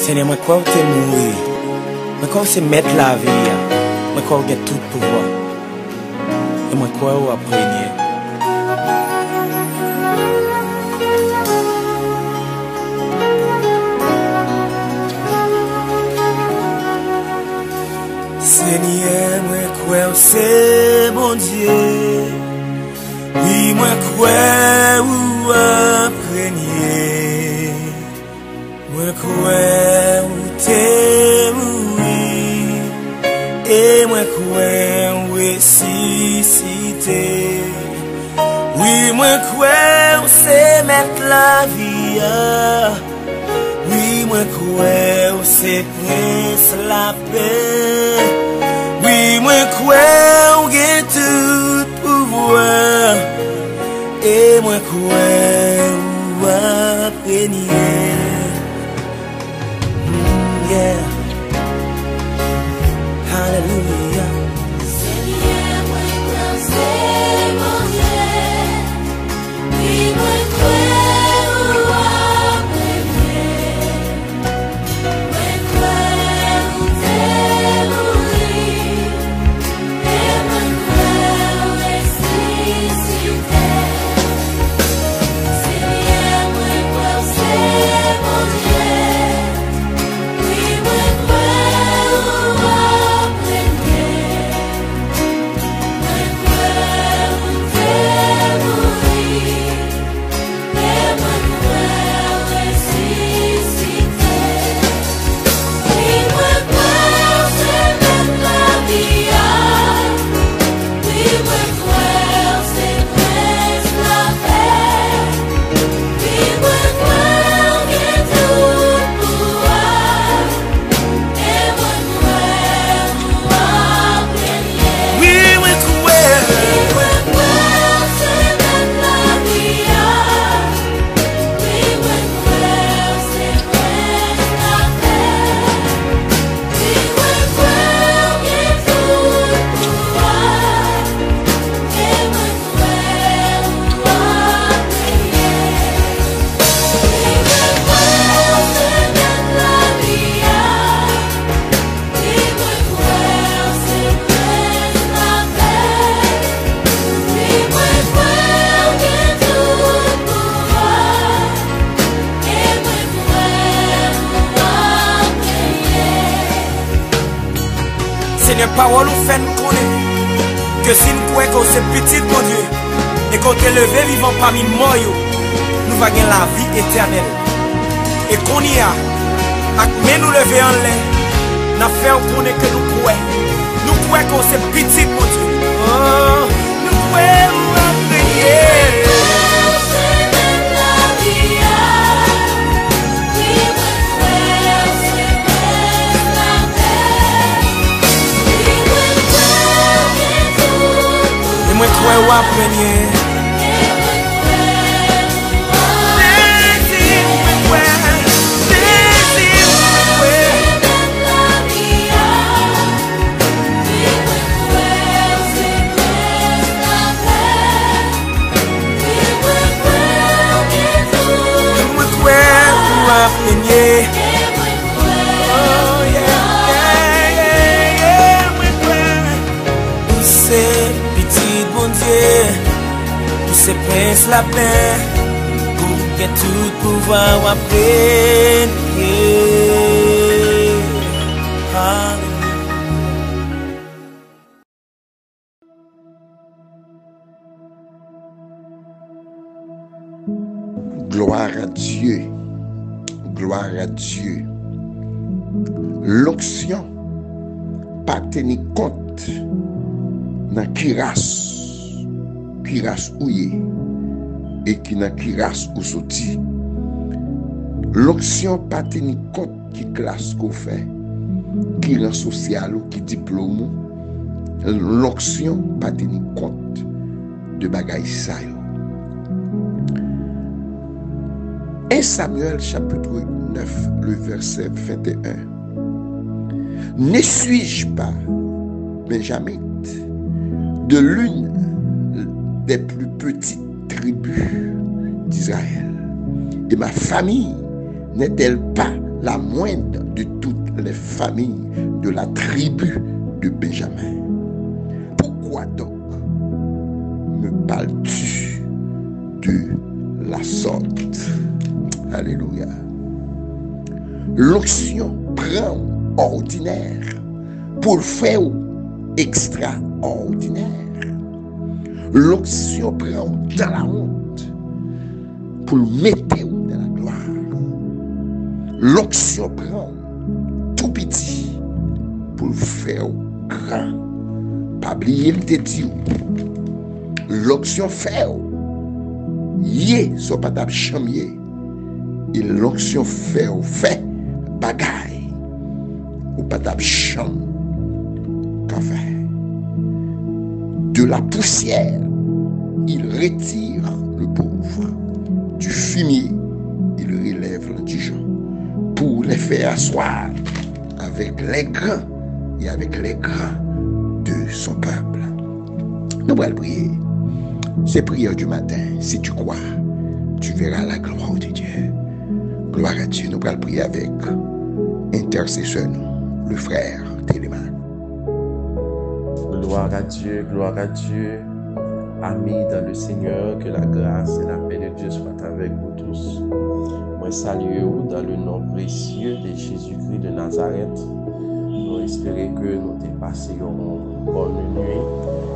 Seigneur, moi crois que tu es mourir. Moi crois que c'est mettre la vie. Moi crois que tu as tout pouvoir. Et moi crois que tu as prégné. Seigneur, moi crois que c'est bon Dieu. Oui, moi crois que tu as prégné. Moi crois que tu es mourir. Et moi crois ressuscité. Oui, moi crois c'est mettre la vie. Oui, moi crois c'est prince la paix. Oui, moi crois que tout pouvoir. Et moi crois régner. Yeah. Hallelujah. Seigneur, moi crois c'est mon Dieu. Oui, moi crois premier. Moi crois t'es mourir. Et moi crois ressuscité. Seigneur, moi crois c'est mon Dieu. Oui, moi crois premier. Moi crois t'es mourir. Et moi crois ressuscité. Oui, moi crois c'est même la vie. Oui, moi crois c'est presque la paix. Oui, moi crois que tout pouvoir. Et moi crois régner. Oui, moi crois. Oui, moi crois c'est même la vie. Oui, moi crois c'est presque la paix. Oui, moi crois que tout pouvoir. Et moi crois régner. Oui, moi crois c'est même la vie. Oui, moi crois c'est presque la paix. Oui, moi crois que tout pouvoir. Et moi crois régner. Seigneur, parole nous fait nous connaître que si nous croyons que c'est petit, mon Dieu, et qu'on est levé vivant parmi moi, nous va gagner la vie éternelle. Et qu'on y a, mais nous lever en l'air, nous faisons connaître que nous croyons. Nous croyons que c'est petit, mon Dieu. Oh, nous croyons à prier. C'est même la vie. Oui, moi crois c'est presque la paix. Oui, moi crois que tout Et moi croyons à prier. et moi crois. Désir, moi croyons. Désir, moi croyons. C'est même la vie. Oui, moi crois c'est presque la paix. Oui, moi crois que tout Moi croyons à prier. et moi crois. Oh yeah, yeah, yeah, moi croyons. Où c'est petit bon Dieu, où c'est prince la paix, pour que tout pouvoir après. Gloire à Dieu. Gloire à Dieu. L'onction pas tenir compte dans kiras ouye et qui dans kiras ou sorti. L'onction pas tenir compte qui classe qu'on fait, qui rang social ou qui diplôme. L'onction pas tenir compte de bagaille ça yo. 1 Samuel chapitre 9, le verset 21. Ne suis-je pas Benjamin de l'une des plus petites tribus d'Israël? Et ma famille n'est-elle pas la moindre de toutes les familles de la tribu de Benjamin. Pourquoi donc me parles-tu de la sorte? Alléluia. L'onction prend ordinaire pour le faire extraordinaire. L'onction prend dans la honte pour le mettre dans la gloire. L'onction prend tout petit pour le faire grand. Pas oublier le dit. L'onction fait yé so pas table chamier. Et l'onction fait bagaille ou pas table cham qu'a fait. De la poussière, il retire le pauvre. Du fumier, il relève l'indigent pour les faire asseoir avec les grands et avec les grands de son peuple. Nous allons prier. C'est prière du matin. Si tu crois, tu verras la gloire de Dieu. Gloire à Dieu. Nous allons prier avec intercesseur, le frère Téléman. Gloire à Dieu, amis dans le Seigneur, que la grâce et la paix de Dieu soient avec vous tous. Moi, salue-vous dans le nom précieux de Jésus-Christ de Nazareth. Nous espérons que nous dépassions une bonne nuit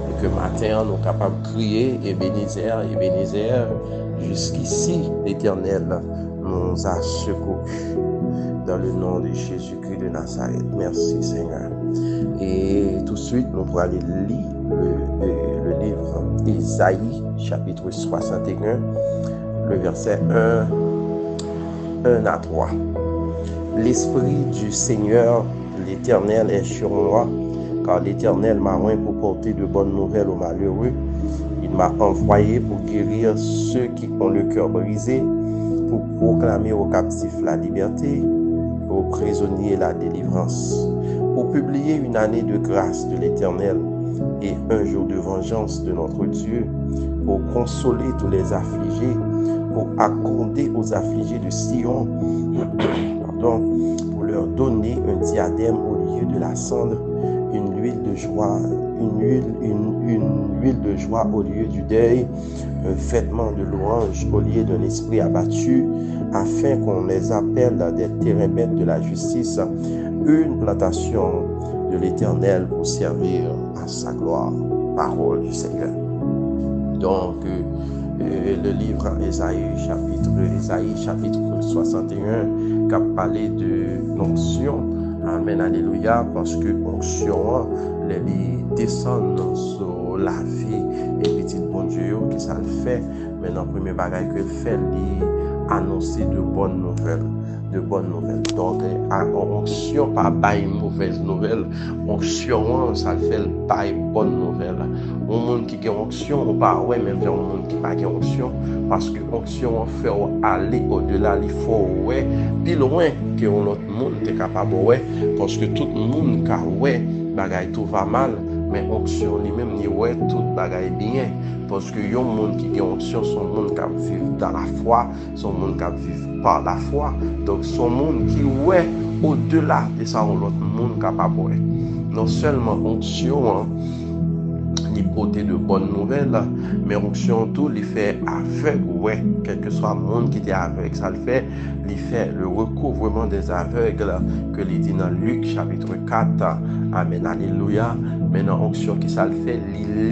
et que matin nous sommes capables de crier Ebenezer, jusqu'ici l'Éternel nous a secourus. Dans le nom de Jésus-Christ de Nazareth. Merci Seigneur. Et tout de suite, nous pourrons aller lire le livre Isaïe, chapitre 61, le verset 1 à 3. L'Esprit du Seigneur, l'Éternel est sur moi, car l'Éternel m'a oint pour porter de bonnes nouvelles aux malheureux. Il m'a envoyé pour guérir ceux qui ont le cœur brisé, pour proclamer aux captifs la liberté, aux prisonniers la délivrance, pour publier une année de grâce de l'Éternel et un jour de vengeance de notre Dieu, pour consoler tous les affligés, pour accorder aux affligés de Sion, pour leur donner un diadème au lieu de la cendre, une huile de joie au lieu du deuil, un vêtement de louange au lieu d'un esprit abattu, afin qu'on les appelle des terrains de la justice, une plantation de l'Éternel pour servir à sa gloire. Parole du Seigneur. Donc, le livre Isaïe chapitre 61, qui a parlé de l'onction. Amen, alléluia, parce que l'onction, les descend sur la vie et petit bon Dieu, qui ça le fait. Maintenant, le premier bagage que fait, c'est annoncer de bonnes nouvelles. Donc, onction pas bail mauvaise nouvelle, onction ça fait bail bonne nouvelle. Un monde qui a onction, on pas ouais même un monde qui pas onction, parce que onction fait aller au-delà, il faut ouais plus loin que l'autre monde est capable ouais, parce que tout le monde qui ouais bagaille tout va mal, mais onction lui-même ni ouais tout bagaille bien. Parce que yon monde qui a onction, son monde qui vit dans la foi, son monde qui vit par la foi. Donc son monde qui ouais au-delà de ça, l'autre monde capable. Non seulement onction, l'hypothèse de bonnes nouvelles, mais onction tout il fait aveugle, ouais, quel que soit le monde qui est aveugle, ça le fait le recouvrement des aveugles que il dit dans Luc chapitre 4. Amen, alléluia. Maintenant, onction qui ça le fait,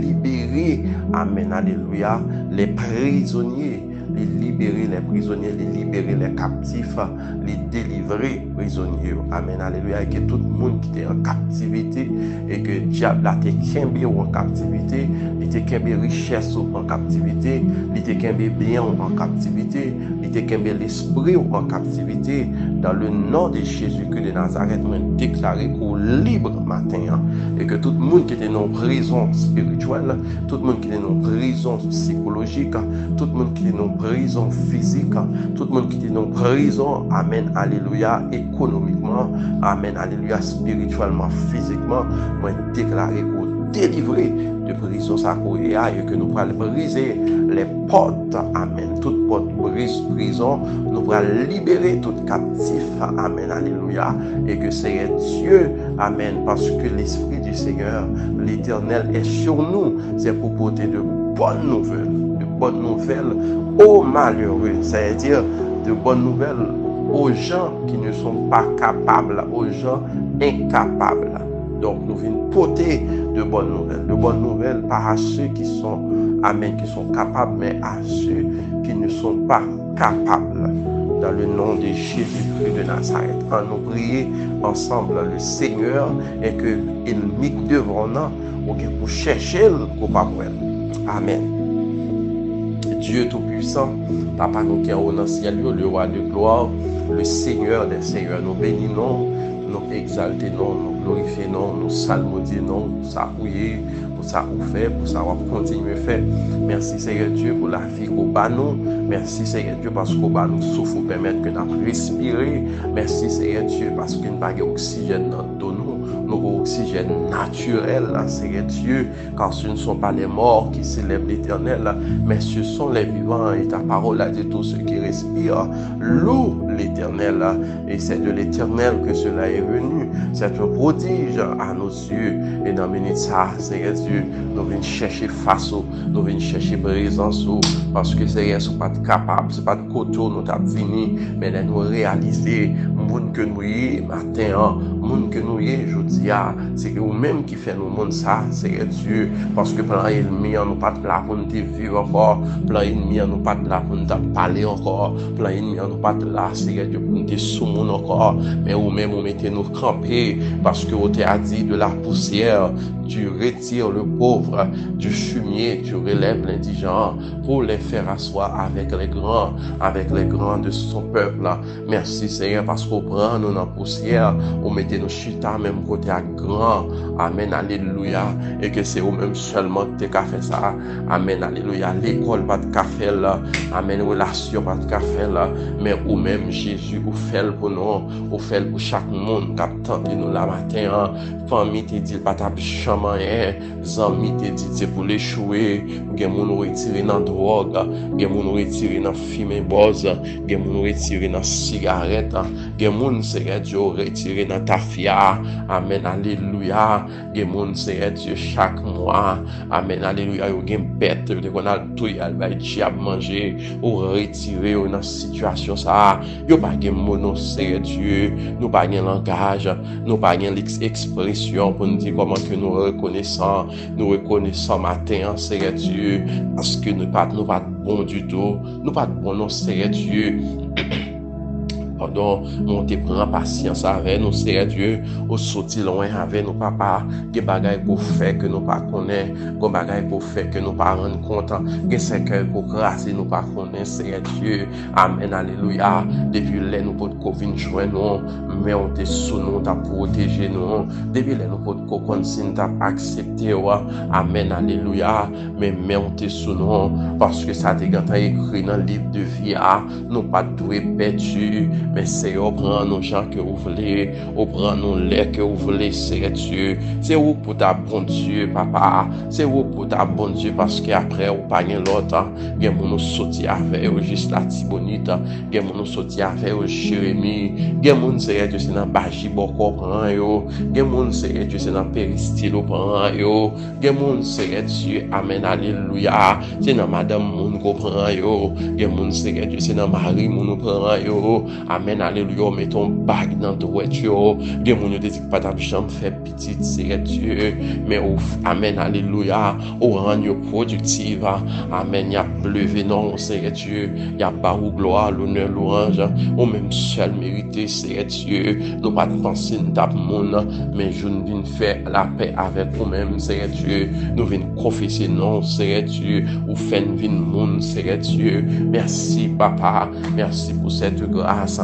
libérer, amen, alléluia, les prisonniers, les libérer les prisonniers, les libérer les captifs, les délivrer prisonniers, amen, alléluia, et que tout le monde qui est en captivité, et que diable a été kembe en captivité, il était kembe richesse en captivité, il était kembe bien en captivité, il était kembe l'esprit en captivité, dans le nom de Jésus-Christ de Nazareth, nous déclaré qu'on libre matin, et que tout le monde qui était dans prison spirituelle, tout le monde qui était dans prison psychologique, tout le monde qui était dans prison physique, tout le monde qui était dans prison, amen, alléluia, économiquement, amen, alléluia, spirituellement, physiquement, moi déclaré qu'on délivrer de prison ça et que nous pourrons briser les portes, amen, toute porte brise prison, nous pourrons libérer tout captif, amen, alléluia, et que c'est Dieu, amen, parce que l'Esprit du Seigneur, l'Éternel est sur nous, c'est pour porter de bonnes nouvelles aux malheureux, c'est-à-dire de bonnes nouvelles aux gens qui ne sont pas capables, aux gens incapables. Donc nous venons porter de bonnes nouvelles, pas à ceux qui sont, amen, qui sont capables, mais à ceux qui ne sont pas capables. Dans le nom de Jésus-Christ de Nazareth, en nous prier ensemble le Seigneur et que il mit devant nous pour chercher le coupable. Amen. Dieu Tout-Puissant, Papa nous qui est dans le ciel, le roi de gloire, le Seigneur des seigneurs, nous bénissons, nous exaltons, nous glorifions, nous salmodions, pour ça ouillé, pour ça ou fait, pour ça on continue à faire. Merci Seigneur Dieu pour la vie qu'on bat nous. Merci Seigneur Dieu parce qu'on bat nous souffle pour permettre que nous respirer. Merci Seigneur Dieu parce qu'il n'y a pas d'oxygène dans nous. Nous oxygène naturel, Seigneur Dieu, car ce ne sont pas les morts qui célèbrent l'Éternel, mais ce sont les vivants. Et ta parole a dit tous ceux qui respirent louent l'Éternel. Et c'est de l'Éternel que cela est venu. C'est un prodige à nos yeux. Et dans minute ça, Seigneur Dieu, nous venons chercher face, nous venons chercher présence, parce que Seigneur, ce n'est pas capable, ce n'est pas de côté nous avons fini, mais de nous réaliser, monde que nous y matin, monde que nous y aujourd'hui, c'est vous-même qui fait nous monde ça, Seigneur Dieu, parce que plan ennemi, nous pas là pour nous vivre encore, plan ennemi, nous pas là pour nous parler encore, plan ennemi, nous pas là, Seigneur Dieu, pour nous soumettre encore, mais vous-même, vous mettez nous camper, parce que vous t'avez dit de la poussière, tu retires le pauvre, du fumier, tu relèves l'indigent pour les faire asseoir avec les grands de son peuple. Merci Seigneur parce qu'on prend nous dans la poussière, on mettez nos chita même côté à grand. Amen, alléluia. Et que c'est vous-même seulement qui avez fait ça. Amen, alléluia. L'école pas de café là. Amen, relation pas de café là. Mais vous-même Jésus, vous faites pour nous, vous faites pour chaque monde qui a tenté nous la matin. Famille te dit pas ta chaman, zami te dit c'est pour l'échouer, gen moun retiré dans drogue, gen moun retiré dans fumée boz, gen moun retiré dans cigarette, gen moun Seigneur Dieu retiré dans tafia. Amen, alléluia. Gen moun Seigneur Dieu chaque mois. Amen, alléluia. Yo gen bête de qu'on a tout y va diable manger ou retirer dans situation ça. Yo pas gen mono Seigneur Dieu, nous pas gen langage, nous pas gen expression pour nous dire comment que nous reconnaissons matin, Seigneur Dieu, parce que nous pas bon du tout, nous pas bon non, Seigneur Dieu. Pardon, monter prendre patience avec nous, Seigneur Dieu, au sorti loin avec nous, papa, des bagailles pour faire que nous pas connaît, des bagailles pour faire que nous pas rendre compte, des secrets pour grâce nous pas connaît, Seigneur Dieu. Amen, alléluia. Depuis là, nous pour Covid joindre nous, mais on te sous nous, t'as protégé nous. Depuis là, nous pour consigne t'as accepté, amen, alléluia. Mais on te sous nous, parce que ça t'est écrit dans le livre de vie, nous pas doué perdu. Mais c'est au prendre nos gens que vous voulez, au prendre nos lait que vous voulez, Seigneur Dieu. C'est vous pour ta bon Dieu, papa. C'est vous pour ta bon Dieu, parce qu'après, vous pas l'autre. Il y a mon sorti avec eux, juste la Tibonite. Il y a mon sorti avec eux, Jérémie. Il y a mon Seigneur Dieu, c'est dans Baji Boko, prend yo. Il y a mon Seigneur Dieu, c'est dans Péristyle, prend yo. Il y a mon Seigneur Dieu, amen, alléluia. C'est dans Madame Moun, prend yo. Il y a mon Seigneur Dieu, c'est dans Marie Moun, prend yo. Amen, alléluia, mettons bague dans ta voiture. Gen moun yo te dit pas ta chambre fait petite, Seigneur Dieu. Mais amen, alléluia, ou rend yo productive. Amen, y a levé non, Seigneur Dieu. Y a pas ou gloire, l'honneur, l'orange. Ou même seul mérité, Seigneur Dieu. Nous pas penser dans monde, mais je viens faire la paix avec vous-même, Seigneur Dieu. Nous venons confesser non, Seigneur Dieu. Ou faire une vie monde, Seigneur Dieu. Merci, papa. Merci pour cette grâce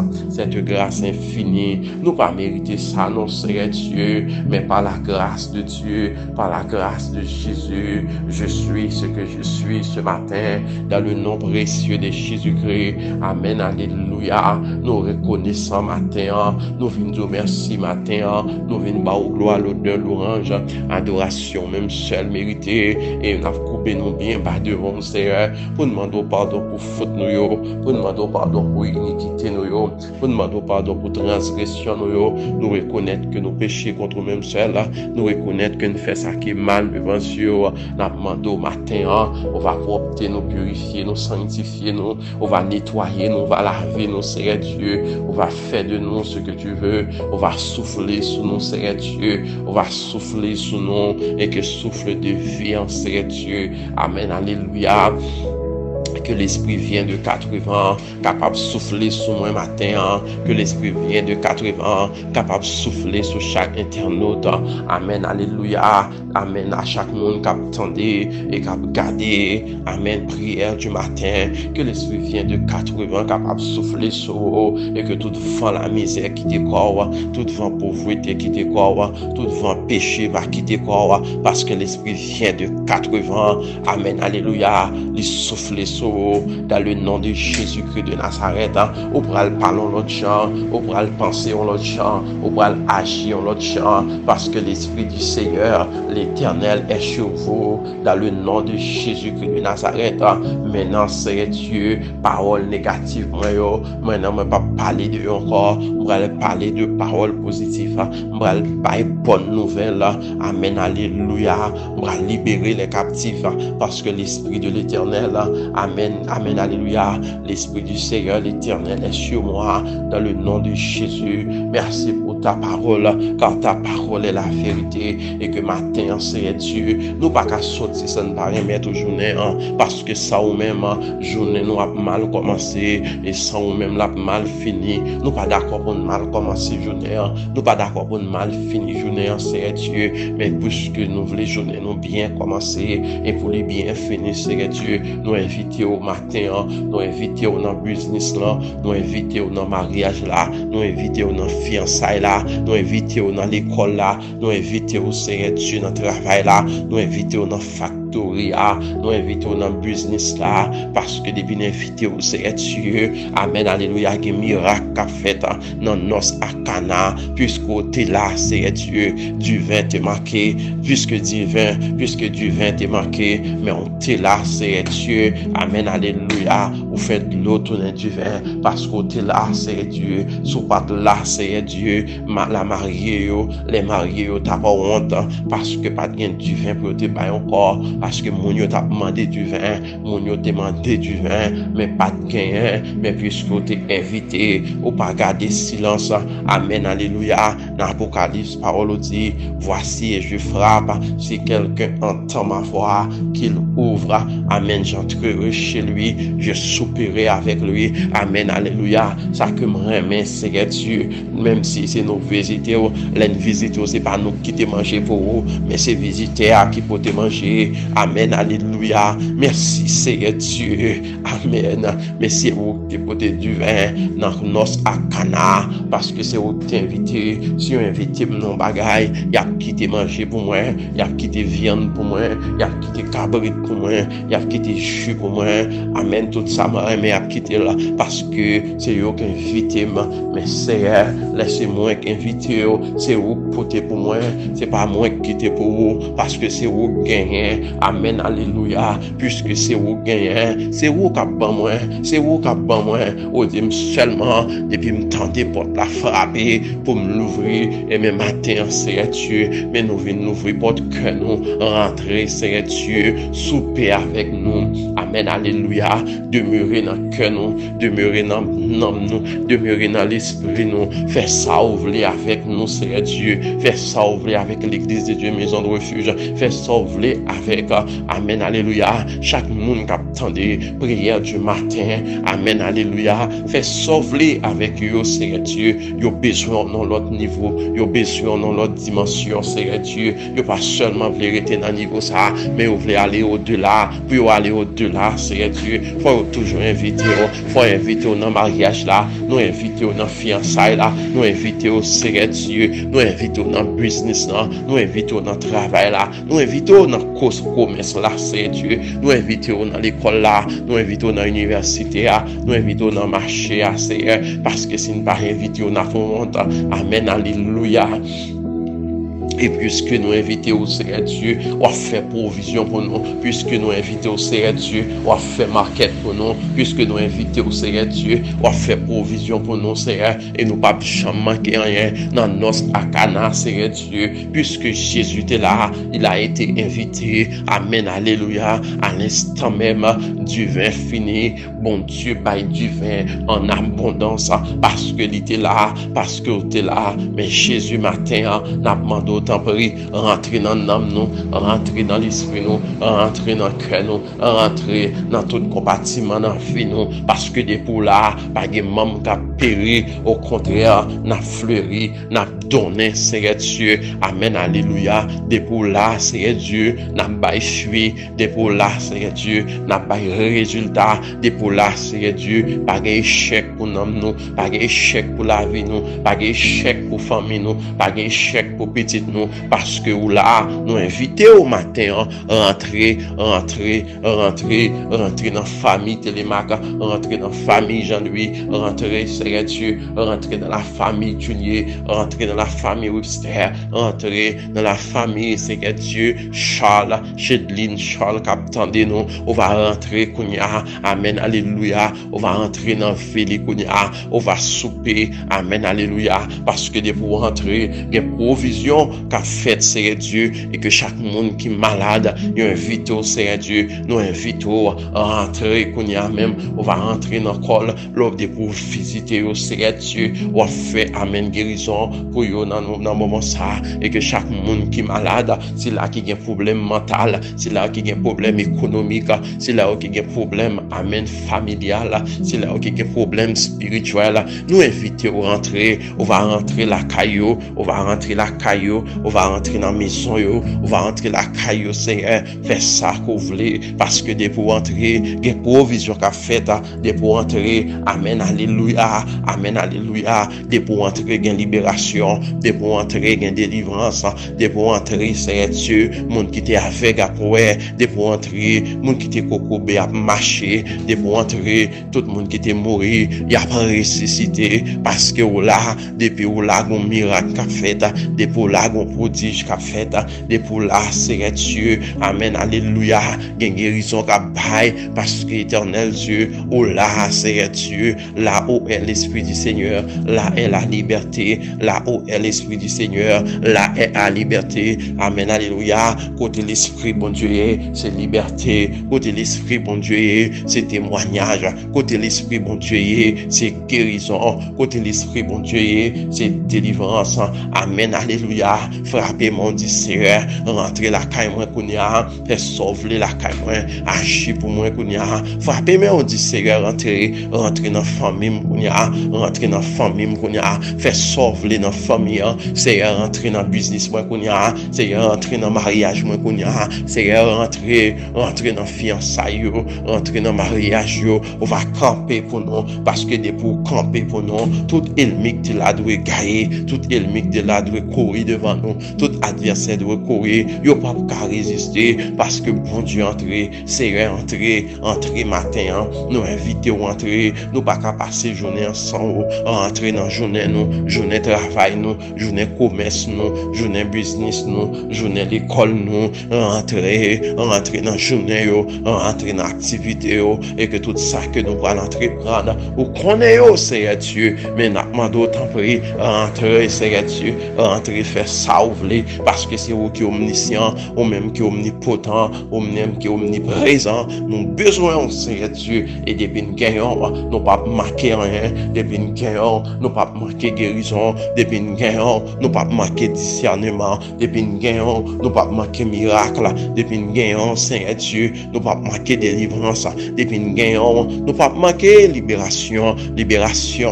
infinie. Nous pas mériter ça, non, Seigneur Dieu, mais par la grâce de Dieu, par la grâce de Jésus, je suis ce que je suis ce matin, dans le nom précieux de Jésus-Christ. Amen, alléluia. alléluia, nous reconnaissons matin, nous venons dire merci matin, nous venons bas gloire, l'honneur, l'orange, adoration, même seul mérité, et nous avons coupé nous bien bas devant nous, Seigneur, pour demander pardon pour faute nous, pour demander pardon pour iniquité nous, pour demander pardon pour transgression nous reconnaître que nous péchons contre nous-mêmes seuls, nous reconnaître que nous faisons ça qui est mal devant Dieu, nous demandons matin, on va propter nous, purifier nous, sanctifier nous, on va nettoyer nous, on va laver nous, Seigneur Dieu, on va faire de nous ce que tu veux, on va souffler sur nous, Seigneur Dieu, on va souffler sur nous, et que souffle de vie en Seigneur Dieu, amen, alléluia. Que l'esprit vient de 80, capable de souffler sur moi matin, que l'esprit vient de 80, capable de souffler sur chaque internaute, amen, alléluia, amen, à chaque monde qui attendait et qui a gardé, amen, prière du matin, que l'esprit vient de 80, capable de souffler sur vous, et que tout vent la misère qui décore, tout vent pauvreté qui décore, tout vent péché va quitter corps, parce que l'esprit vient de 80, amen, alléluia, il souffle sur dans le nom de Jésus-Christ de Nazareth, on pourra parler en l'autre chant, on pourra penser en l'autre chant, on pourra agir en l'autre chant, parce que l'Esprit du Seigneur, l'Éternel est sur vous, dans le nom de Jésus-Christ de Nazareth. Maintenant, c'est Dieu, parole négative, maintenant, je ne vais pas parler de encore, je vais parler de paroles positives, je vais parler de bonnes nouvelles, amen, alléluia, je vais libérer les captifs, parce que l'Esprit de l'Éternel, amen, amen, alléluia, l'Esprit du Seigneur, l'Éternel est sur moi, dans le nom de Jésus. Merci pour ta parole, car ta parole est la vérité, et que matin, c'est Dieu, nous pas qu'à sortir sans ne pas remettre journée, parce que ça ou même, journée nous a mal commencé, et ça ou même l'a mal fini. Nous pas d'accord pour mal commencer journée, nous pas d'accord pour mal finir journée, c'est Dieu, mais puisque nous voulons journée nous bien commencer, et pour les bien finir, c'est Dieu, nous inviter au matin, nous inviter au dans business là, nous inviter au dans mariage là, nous inviter au dans fiançailles là, nous inviter au dans l'école là, nous inviter au Seigneur Dieu dans travail là, nous inviter au dans nous invitons dans le business là, parce que depuis nous invitons au Seigneur Dieu, amen, alléluia, il y a un miracle qu'a fait dans nos Akana, puisque t'es là, Seigneur Dieu, du vin t'est marqué, puisque du vin t'est marqué, mais on t'est là, Seigneur Dieu, amen, alléluia, vous faites de l'eau tourner du vin, parce que t'es là, Seigneur Dieu, sous pas de là, Seigneur Dieu, la mariée, les mariés, t'as pas honte, parce que pas de du vin pour te bailler encore, parce que mon yo t'a demandé du vin, mon yo demandé du vin, mais pas de gain, mais puisque t'es invité, ou pas garder silence, amen, alléluia, dans l'Apocalypse, parole dit, voici et je frappe, si quelqu'un entend ma voix, qu'il ouvre, amen, j'entrerai chez lui, je soupirai avec lui, amen, alléluia, ça que me remet, Seigneur Dieu, même si c'est nos visiteurs, les visiteurs, c'est pas nous qui te manger pour vous, mais c'est visiteurs qui peuvent te manger, amen, alléluia, merci Seigneur Dieu, amen, mais c'est vous qui pouvez du vin dans nos Akana, parce que c'est vous qui t'invitez, si on invite mon bagaille, il y a qui te manger pour moi, il y a qui te viande pour moi, il y a qui te cabrit pour moi, il y a qui te jus pour moi, amen, tout ça m'a aimé à quitter là, parce que c'est vous qui invitez, mais Seigneur, laissez-moi inviter, c'est vous qui pour moi, c'est pas moi qui quitte pour vous, parce que c'est vous gagnez, amen, alléluia, puisque c'est vous gagnez, c'est vous qui avez moi, c'est vous qui avez moi, au dit seulement, depuis me tenter pour la frapper, pour me l'ouvrir, et même matin, c'est Dieu, mais nous venons l'ouvrir pour que nous rentrer, c'est Dieu, souper avec nous, amen, alléluia, demeurer dans le cœur nous, demeurer dans l'âme nous, demeurer dans l'esprit nous, faire ça ouvrir avec nous, c'est Dieu, faire ça ouvrir avec l'église de Dieu, maison de refuge, faire ça ouvrir avec, amen, alléluia, chaque monde qui attend prière du matin, amen, alléluia, fait sauver avec eux, Seigneur Dieu, ils ont besoin dans l'autre niveau, ils ont besoin dans l'autre dimension, Seigneur Dieu, ils pas seulement vouloir rester dans le niveau ça, mais ils veulent aller au-delà, pour aller au-delà, Seigneur Dieu, faut toujours toujours inviter, faut inviter dans le mariage là, nous inviter dans fiançailles là, nous inviter au Seigneur Dieu, nous inviter dans le business là, nous inviter dans le travail là, nous inviter dans le commerce là, Seigneur Dieu, nous inviter dans l'école là, nous inviter dans l'université là, nous inviter dans le marché là, Seigneur, parce que si nous ne pas inviter dans le monde, amen, alléluia. Et puisque nous invitons au Seigneur Dieu, on fait provision pour nous. Puisque nous invitons au Seigneur Dieu, on fait market pour nous. Puisque nous invitons au Seigneur Dieu, on fait provision pour nous, Seigneur. Et nous ne pas jamais manquer rien dans notre akana, Seigneur Dieu. Puisque Jésus est là, il a été invité. Amen, alléluia. À l'instant même du vin fini, bon Dieu, baille du vin en abondance. Parce que il était là, parce que il était là. Mais Jésus matin, n'a demandé rentrer dans l'âme nous, rentrer dans l'esprit nous, rentrer dans le cœur nous, rentrer dans tout compartiment dans la vie nous, parce que des pour là, pas de membres qui péri, au contraire, n'a fleuri, n'a donné, Seigneur Dieu, amen, alléluia, des pour là, Seigneur Dieu, n'a pas échoué, des pour là, Seigneur Dieu, n'a pas résultat, des pour là, Seigneur Dieu, pas d'échec pour nous, pas d'échec pour la vie nous, pas d'échec pour famille nous, pas d'échec pour petite nous, parce que là, nous invitons au matin, rentrer dans la famille Télémac, rentrer dans la famille Jean-Louis, rentrer, Seigneur Dieu, rentrer dans la famille Tunier, rentrer dans la famille Webster, rentrer dans la famille, Seigneur Dieu, Charles, Chedeline, Charles, Captain de nous, on va rentrer, Kounia, amen, alléluia, on va rentrer dans Félix, Kounia, on va souper, amen, alléluia, parce que de pour rentrer, il y a provision qu'a fait, Seigneur Dieu, et que chaque monde qui est malade, nous invitons, Seigneur Dieu, nous invitons à rentrer, Kounia même, on va rentrer dans le col, l'offre de pour visiter au Seigneur Dieu, on fait, amen, guérison pour eux dans le moment ça, et que chaque monde qui est malade, c'est là qui a un problème mental, c'est là qui a un problème économique, c'est là qui a un problème, amen, familial, c'est là qui a un problème spirituel, nous invitons à rentrer, on va rentrer la caillou, on va rentrer la caillou, on va rentrer dans la maison, on va rentrer la caillou, Seigneur, faire ça qu'on voulait, parce que de pour entrer, il y a provision qu'a fait, de pour entrer, amen, alléluia, amen, alléluia, de pour entrer, il y a libération, de pour entrer, il y a délivrance, de pour entrer, Seigneur Dieu, monde qui était avec après, de pour entrer, monde qui était cocobé à marcher, de pour entrer, tout le monde qui était mort, il y a pas ressuscité, parce que là, depuis là, un miracle qu'a fait, depuis là, un prodige qu'a fait, depuis là, Seigneur Dieu, amen, alléluia, il y a une guérison qu'a bail, parce que éternel Dieu, oh là, Seigneur Dieu, là où est l'Esprit du Seigneur, là est la liberté, là où est l'Esprit du Seigneur, là est la liberté, amen, alléluia, côté l'Esprit, bon Dieu, c'est liberté, côté l'Esprit, bon Dieu, c'est témoignage, côté l'Esprit, bon Dieu, c'est guérison, côté l'Esprit, bon Dieu, c'est délivrance, amen, alléluia, frappez mon dit Seigneur, rentrez la caille moi kounia, fait sauver la caille moi, agir pour moi kounia, frappez moi on dit Seigneur, rentrez dans la famille kounia, rentrez dans la famille kounia, fait sauver dans la famille, Seigneur, rentrez dans le business moi kounia, Seigneur, rentrez dans le mariage moi kounia, Seigneur, rentrez dans fiançailles, rentrez dans le mariage, on va camper pour nous, parce que de pour camper pour nous, tout ennemi qui là doit gagner, tout ennemi qui là doit courir devant nous, tout adversaire doit courir, yo pas qu'à résister, parce que bon Dieu entrer, Seigneur entrer matin, nous inviter ou entrer, nous pas qu'à passer journée ensemble, entrer dans journée nous, journée travail nous, journée commerce nous, journée business nous, journée l'école nous, entrer dans journée yo, entrer dans activité yo, et que tout ça que nous allons entreprendre, ou connaît yo, Seigneur Dieu, mais n'a demandé autant prier, entrer, Seigneur Dieu, entrer faire ça ou voulez, parce que c'est vous qui est omniscient, ou même qui est omnipotent, ou même qui est omniprésent, nous besoin, Seigneur Dieu, et depuis nous gagnons, nous pas marquer rien, depuis nous gagnons, nous pas manquer guérison, depuis nous gagnons, nous pas manquer discernement, depuis nous gagnons, nous pas manquer miracle, depuis nous gagnons, Seigneur Dieu, nous pas manquer délivrance, depuis nous gagnons, nous pas manquer libération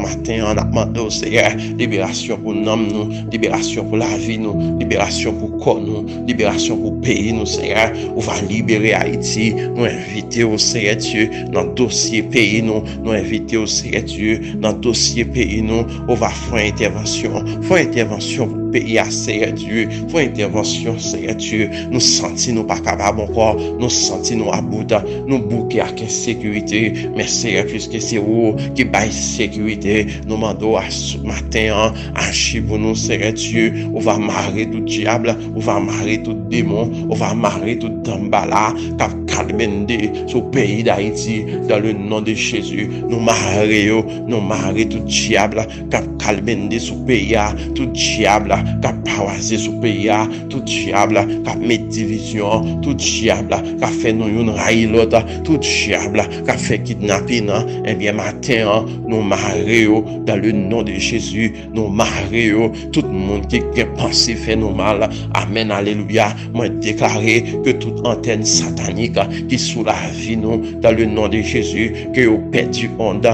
matin, on a demandé au Seigneur, libération pour nous, libération pour la vie nous, libération pour corps nous, libération pour pays nous, Seigneur, on va libérer Haïti, nous inviter au Seigneur Dieu, dans le dossier pays nous inviter au Seigneur Dieu, dans le dossier pays nous, on va faire intervention pour le pays à Seigneur Dieu, faut intervention Seigneur Dieu, nous sentis nous pas capables encore, nous sentis nous à bout, nous bouquer avec insécurité, mais Seigneur, puisque c'est vous qui baille sécurité, nous demandons à ce matin, agir pour nous Seigneur Dieu, on va marrer tout diable, on va marrer tout démon, on va marrer tout dambala, cap calmender sur le pays d'Haïti, dans le nom de Jésus, nous marrer tout diable, cap calmender sur le pays, tout diable, cap paralyser sur le pays, tout diable, cap mettre division, tout diable, cap fait nous une raille l'autre, tout diable, cap fait kidnapping, eh bien matin, nous marrer dans le nom de Jésus, nous marrer tout le monde qui a pensé faire nous mal, amen, alléluia, moi déclarer que toute antenne satanique qui sous la vie nous, dans le nom de Jésus, que vous perdu honte,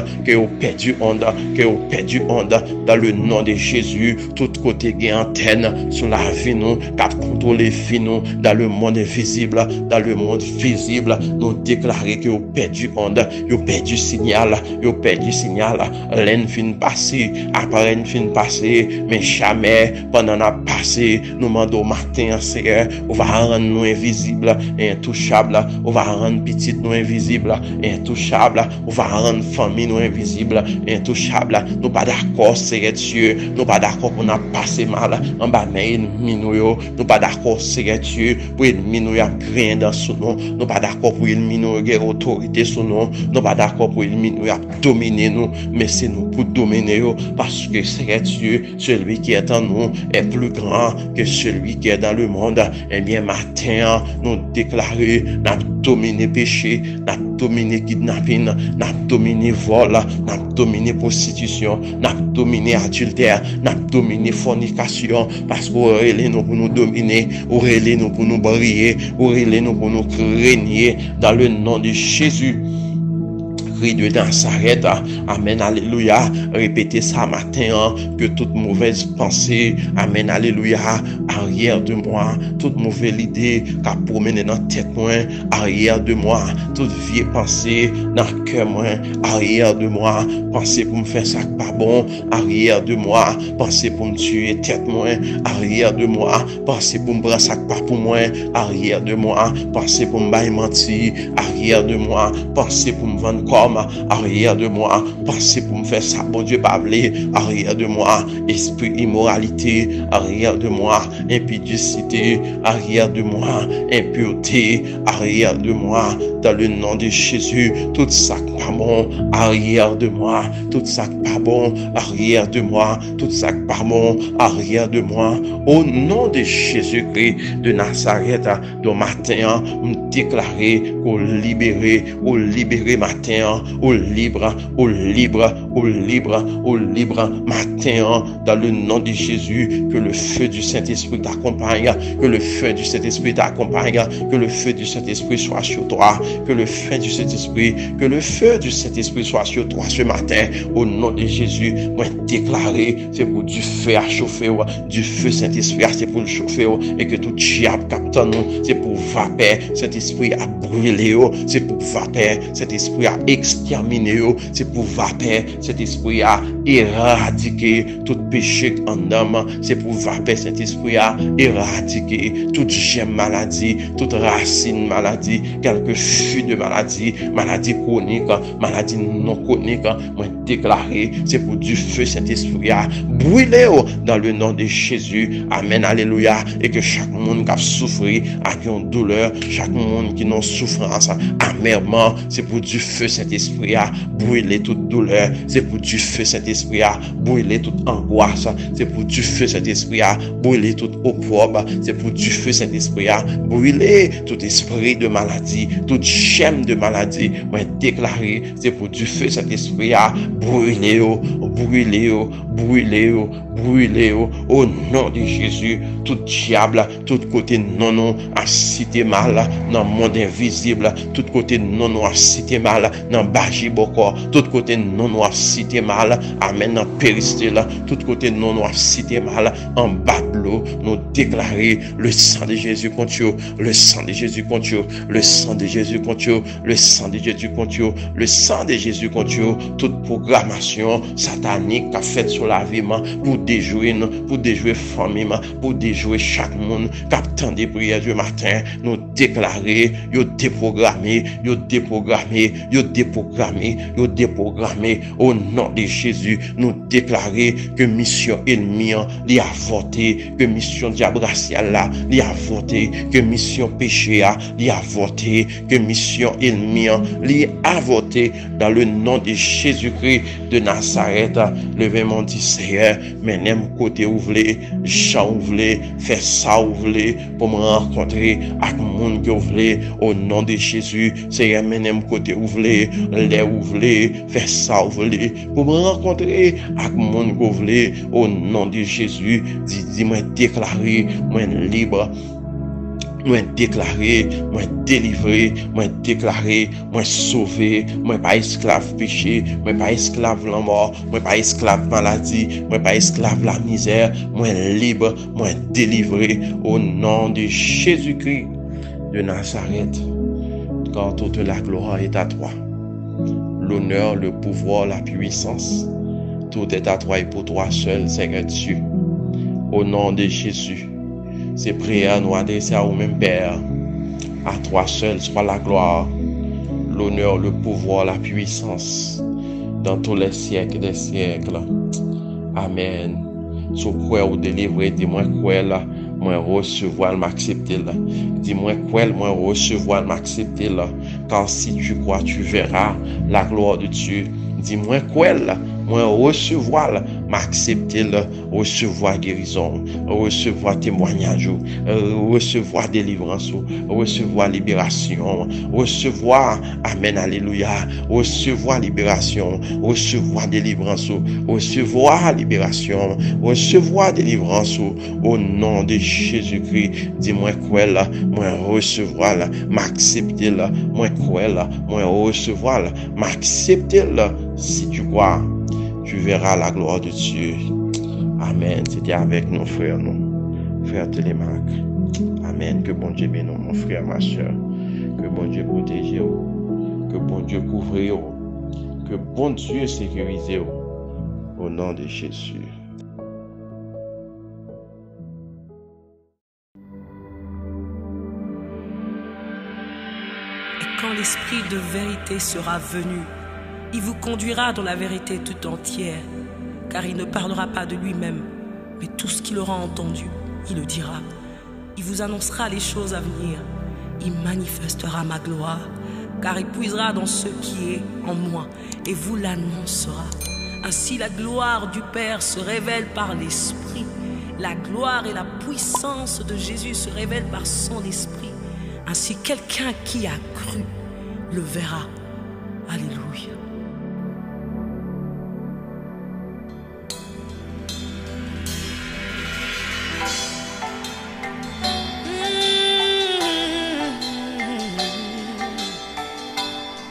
dans le nom de Jésus, tout côté qui antenne sur la vie nous, qui contrôle les vie nous, dans le monde invisible, dans le monde visible, nous déclarer que vous perdu honte, vous perdu signal, l'en fin passé, après une fin passé, mais jamais pendant la passé, nous demandons matin, Seigneur, on va rendre nous invisibles et intouchables, on va rendre petite nous invisibles et intouchables, on va rendre famille nous invisibles et intouchables, nous pas d'accord, Seigneur Dieu, nous pas d'accord pour nous passer mal en bas ennemi nous pas d'accord, Seigneur Dieu, pour ennemi nous a rien dans son nom, nous pas d'accord pour ennemi nous a autorité sur nous, nous pas d'accord pour ennemi nous a dominer nous, mais c'est nous pour dominer parce que Seigneur Dieu, celui qui est en nous est plus grand que celui qui est dans le monde. Eh bien matin, nous déclarer, n'a dominé péché, n'a dominé kidnapping, n'a dominé vol, n'a dominé prostitution, n'a dominé adultère, n'a dominé fornication, parce qu'on relève nous pour nous dominer, on relève nous pour nous briller, on relève nous pour nous régner dans le nom de Jésus. De Nazareth, amen, alléluia, répétez ça matin, que toute mauvaise pensée, amen, alléluia, arrière de moi, toute mauvaise idée qu'a promené dans la tête moi, arrière de moi, toute vieille pensée dans le cœur moi, arrière de moi, pensée pour me faire ça pas bon, arrière de moi, pensée pour me tuer tête moi, arrière de moi, pensée pour me prendre ça pas pour moi, arrière de moi, pensée pour me bailler mentir, arrière de moi, pensée pour me vendre comme arrière de moi, pensez pour me faire ça, bon Dieu, pas blé, arrière de moi, esprit immoralité, arrière de moi, impudicité, arrière de moi, impureté, arrière de moi, dans le nom de Jésus, tout ça pas bon, arrière de moi, tout ça pas bon, arrière de moi, tout ça pas bon, arrière de moi, au nom de Jésus-Christ de Nazareth, de matin, me déclarer qu'on libérer matin, au libre matin, dans le nom de Jésus, que le feu du Saint-Esprit t'accompagne, que le feu du Saint-Esprit t'accompagne, que le feu du Saint-Esprit soit sur toi, que le feu du Saint-Esprit soit sur toi ce matin, au nom de Jésus. Moi déclarer, c'est pour du feu à chauffer, du feu Saint-Esprit c'est pour le chauffer, et que tout diable capte nous, c'est pour vapeur, Saint-Esprit à brûler, c'est pour vapeur, Saint-Esprit à exterminer, c'est pour vapeur, cet esprit a éradiqué tout péché en homme, c'est pour vapeur, cet esprit a éradiqué toute germe maladie, toute racine maladie, quelque fuite de maladie, maladie chronique, maladie non chronique, moi déclaré, c'est pour du feu, cet esprit a brûlé dans le nom de Jésus, amen, alléluia, et que chaque monde qui a souffert, a une douleur, chaque monde qui n'a souffrance, amèrement, c'est pour du feu, cet esprit a brûler toute douleur, c'est pour du feu Saint-Esprit à brûler toute angoisse, c'est pour du feu Saint-Esprit à brûler toute opprobre, c'est pour du feu Saint-Esprit à brûler tout esprit de maladie, toute chaîne de maladie, moi déclarer, c'est pour du feu Saint-Esprit à brûler, au nom de Jésus, tout diable, tout côté non à cité mal dans le monde invisible, tout côté non à cité mal dans Bajiboko, tout côté non à cité mal, amen dans Péristyle, tout côté non à cité mal en bas de l'eau, nous déclarer le sang de Jésus contre eux, le sang de Jésus contre eux, le sang de Jésus contre eux, le sang de Jésus contre eux, le sang de Jésus contre eux, toute programmation satanique qu'a fait sur la vie pour déjouer nous, pour déjouer famille, pour déjouer chaque monde qui attend des prières du matin, nous déclarer, yo déprogrammé au nom de Jésus, nous déclarer que mission ennemie li avorté, que mission diable raciale là li avorté, que mission péché li avorté, que mission ennemie li avorté dans le nom de Jésus-Christ de Nazareth. Levez mon dit Seigneur, mais n'aime côté ouvlé, Jean ouvlé, fait ça ouvlé pour me rencontrer avec monde qui ouvlé au nom de Jésus. Seigneur, mais n'aime côté ouvlé, les ouvlé, fait ça ouvlé pour me rencontrer avec monde qui ouvlé au nom de Jésus. Dis-moi déclarer, moi libre. Moi déclaré, moi délivré, moi déclaré, moi sauvé, moi pas esclave péché, moi pas esclave la mort, moi pas esclave maladie, moi pas esclave la misère, moi libre, moi délivré au nom de Jésus-Christ de Nazareth. Car toute la gloire est à toi. L'honneur, le pouvoir, la puissance, tout est à toi et pour toi seul, Seigneur Dieu. Au nom de Jésus. Ces prières nous adressent à vous-même, Père. À toi seul soit la gloire, l'honneur, le pouvoir, la puissance, dans tous les siècles des siècles. Amen. Sous quoi vous délivrez, dis-moi quoi là, moi recevoir, m'accepter là. Dis-moi quoi, moi recevoir, m'accepter là. Car si tu crois, tu verras la gloire de Dieu. Dis-moi quoi là, moi recevoir, m'accepter, recevoir guérison, recevoir témoignage, recevoir délivrance, recevoir libération, recevoir, amen, alléluia, recevoir libération, recevoir délivrance, recevoir libération, recevoir délivrance, au nom de Jésus-Christ. Dis-moi quoi là, moi recevoir, m'accepter, moi quoi là, moi recevoir, m'accepter, si tu crois. Tu verras la gloire de Dieu. Amen. C'était avec nos frères, frère Télémac. Amen. Que bon Dieu bénisse mon frère, ma soeur. Que bon Dieu protège. Que bon Dieu couvre. Que bon Dieu sécurise. Au nom de Jésus. Et quand l'esprit de vérité sera venu, il vous conduira dans la vérité tout entière, car il ne parlera pas de lui-même, mais tout ce qu'il aura entendu, il le dira. Il vous annoncera les choses à venir. Il manifestera ma gloire, car il puisera dans ce qui est en moi, et vous l'annoncera. Ainsi la gloire du Père se révèle par l'Esprit. La gloire et la puissance de Jésus se révèlent par son Esprit. Ainsi quelqu'un qui a cru le verra. Alléluia.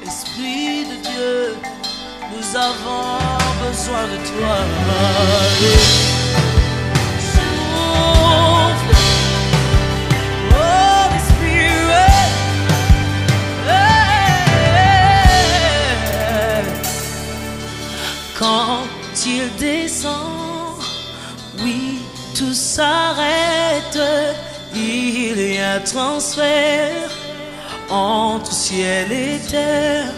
Esprit de Dieu, nous avons besoin de toi. Souffle, Holy Spirit. Quand il descend, oui, tout s'arrête. Il y a transfert entre ciel et terre.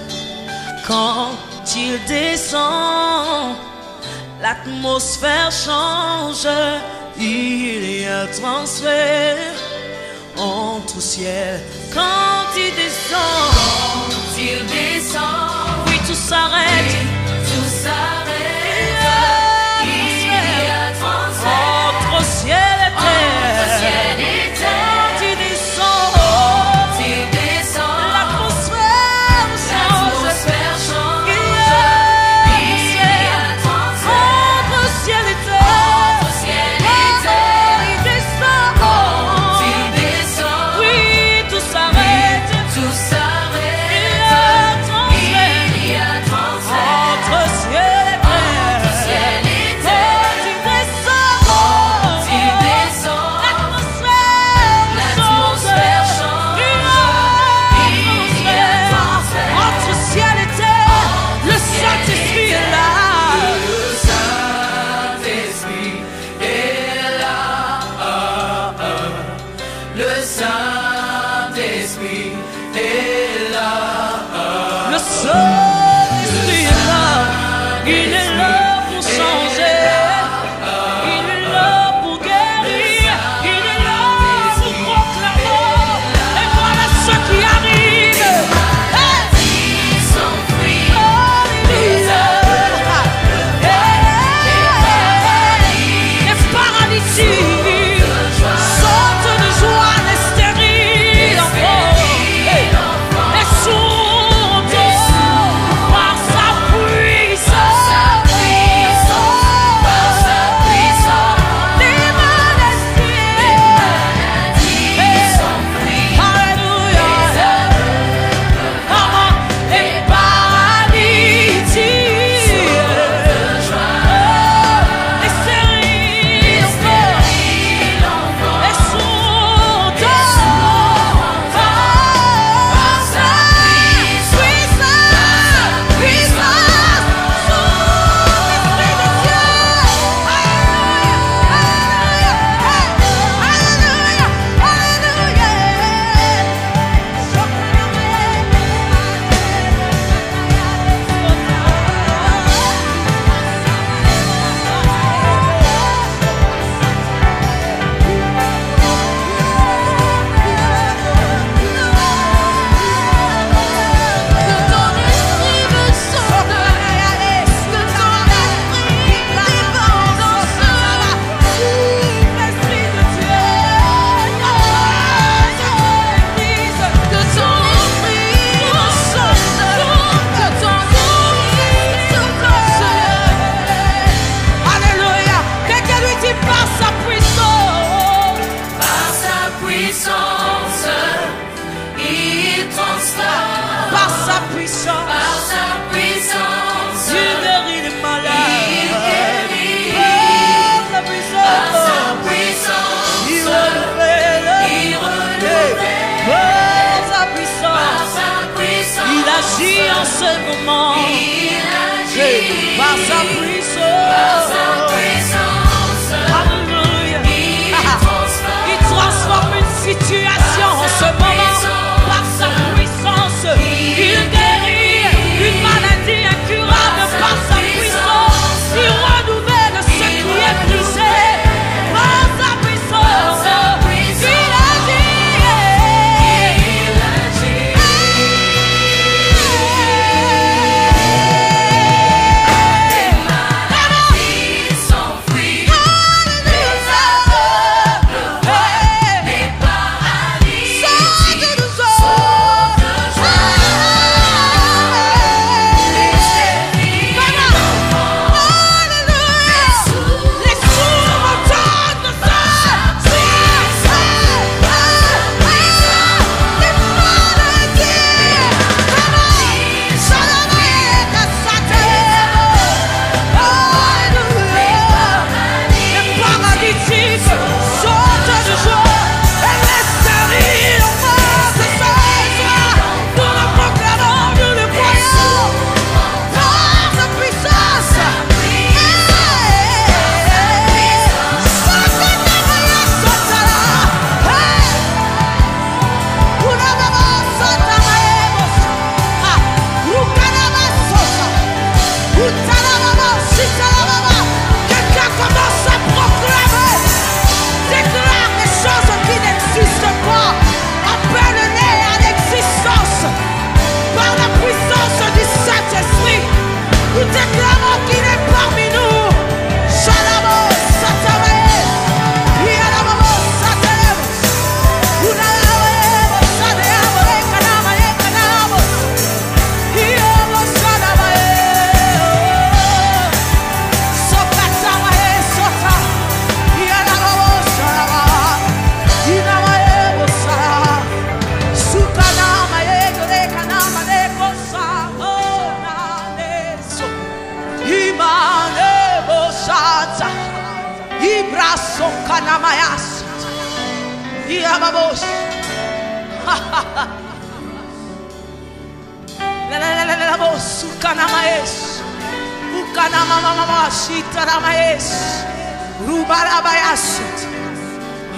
Quand il descend, l'atmosphère change. Il y a transfert entre ciel. Quand il descend, oui, tout s'arrête. ce moment. Par sa puissance. Alléluia. Il transforme une situation en ce moment. Par sa puissance, il guérit une maladie incurable. Par sa puissance, il renouvelle ce qui est brisé. Par sa puissance, il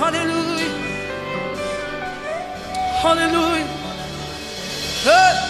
Hallelujah. Hallelujah. Hey.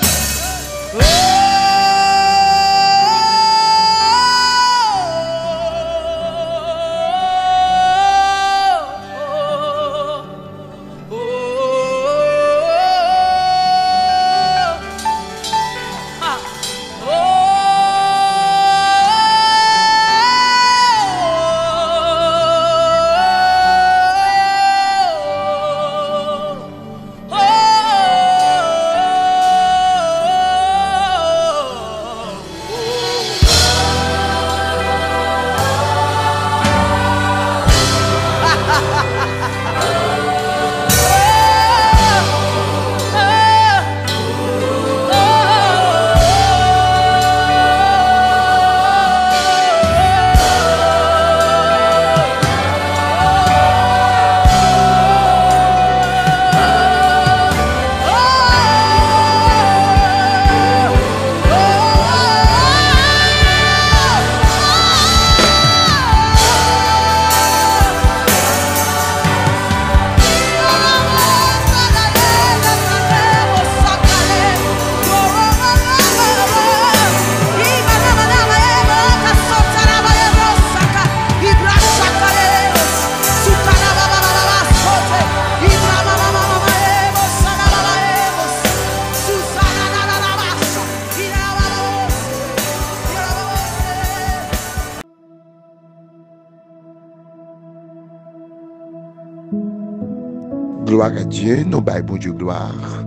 Gloire à Dieu, nous baillons bon Dieu gloire.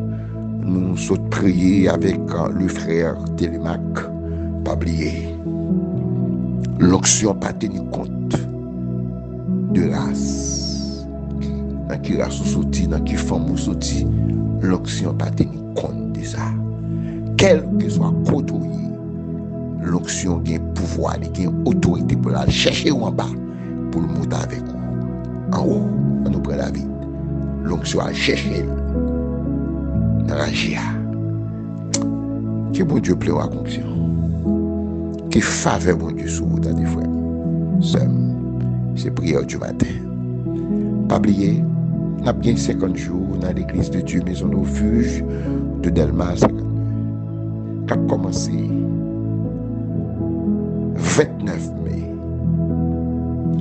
Nous sommes prier avec le frère Télémac. Pas oublier. L'onction pas tenir compte de race. Dans qui race ou sorti, dans qui femme ou sorti, l'onction pas tenir compte de ça. Quel que soit côté, l'onction a pouvoir, il a autorité pour aller chercher en bas, pour le monter avec vous. En haut, on nous prend la vie. L'onction a cherché dans la GIA. Que bon Dieu plaît à confiance. Que faveur mon Dieu sur vous, des frères. C'est prière du matin. Pas oublier, on a bien 50 jours dans l'église de Dieu, maison de refuge de Delmar 52. Qui a commencé 29 mai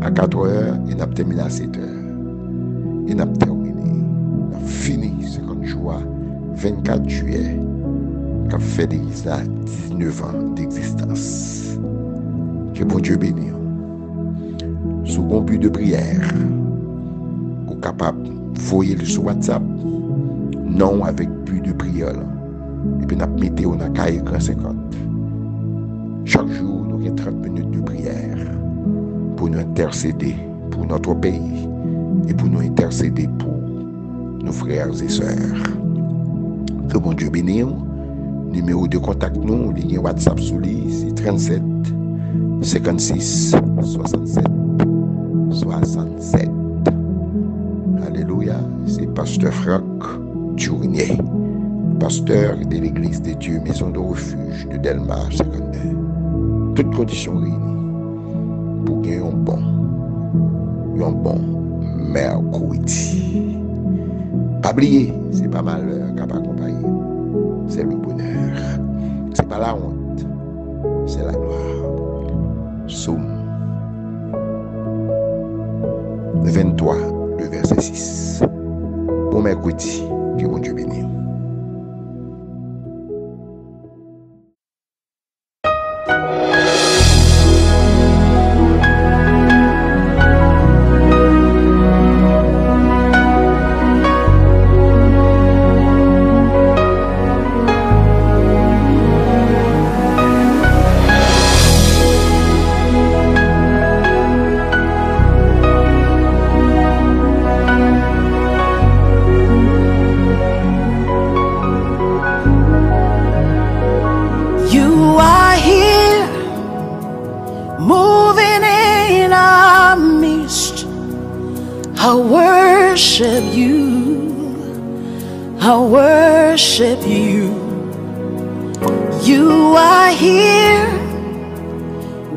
à 4 heures et on a terminé à 7 heures. Et on a terminé, on a fini 50 jours, 24 juillet, qui a fait l'église là 19 ans d'existence. Que bon Dieu bénisse. Sous bon but de prière, ou capable de voyer sur WhatsApp, non avec but de prière. Et puis nous mettons dans le écran 50. Chaque jour, nous avons 30 minutes de prière pour nous intercéder pour notre pays et pour nous intercéder pour nos frères et sœurs. Que bon Dieu bénisse. Numéro de contact nous, ligne WhatsApp sous lui, c'est 37 56 67 67. Alléluia. C'est Pasteur Franck Tournier, pasteur de l'église de Dieu, maison de refuge de Delmar 52. Toutes conditions réunies pour gagner un bon mercredi. Pas oublier, c'est pas malheur qui a accompagné. C'est le bonheur. C'est pas la honte. C'est la gloire. Psaume 23, le verset 6. Bon mercredi, que bon Dieu bénisse. You are here,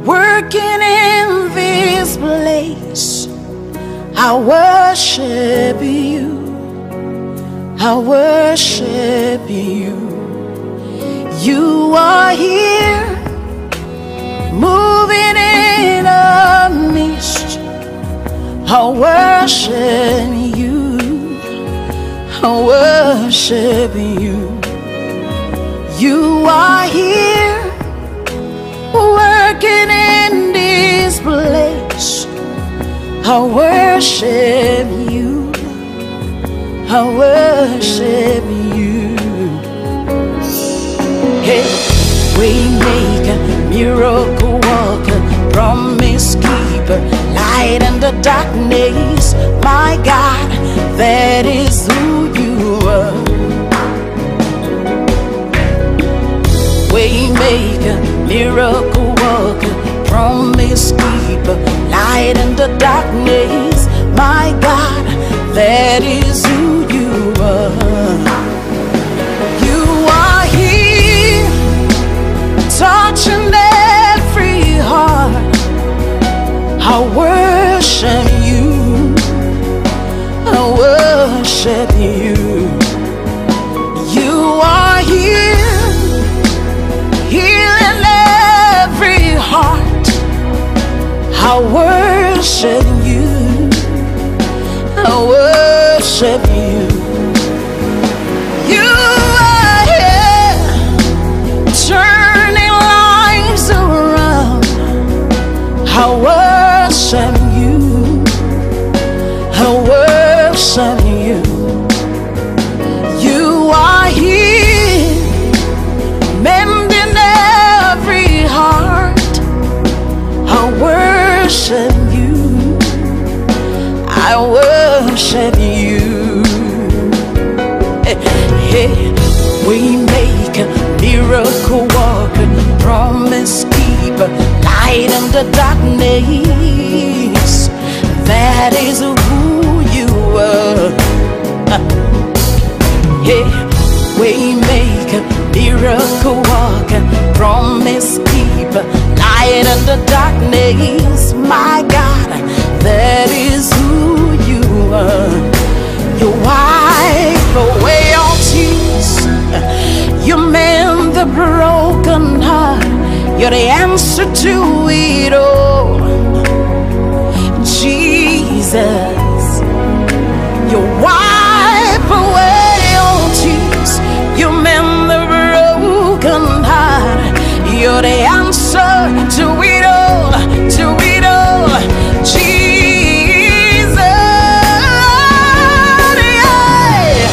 working in this place. I worship you. I worship you. You are here, moving in our midst. I worship you. I worship you. You are here, working in this place. I worship you. I worship you. Hey, waymaker, miracle worker, promise keeper, light in the darkness. My God, that is who you are. Waymaker, miracle worker, promise keeper, light in the darkness. My God, that is who you are. You are here, touching every heart. I worship you. I worship you. You are here, healing every heart. I worship you. I worship you. You are here, turning lives around. I worship you. I worship you. You are here, mending every heart. I worship you. I worship you. Hey, we make a miracle worker, promise keeper, light in the darkness. That is who you are. Hey, Waymaker, miracle worker, promise keeper, light in the darkness. My God, that is who you are. You wipe away all tears. You mend the broken heart. You're the answer to it all. Jesus, you wipe away all tears. You mend the broken heart. You're the answer to it all, to it all. Jesus, yeah.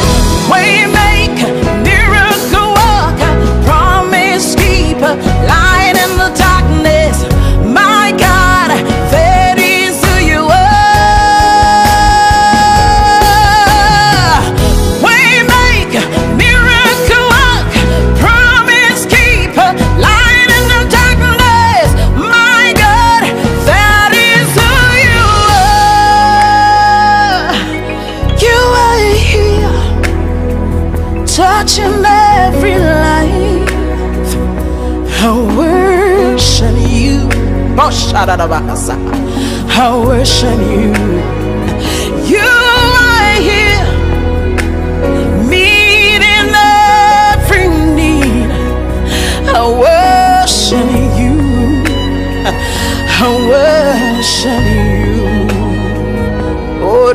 Waymaker, miracle worker, promise keeper, light in the darkness. My God, that is who you are. Waymaker, miracle worker, promise keeper, light in the darkness. My God, that is who you are. You are here, touching every life. I worship you. I worship you. You are here, meeting every need. I worship you. I worship you. Oh,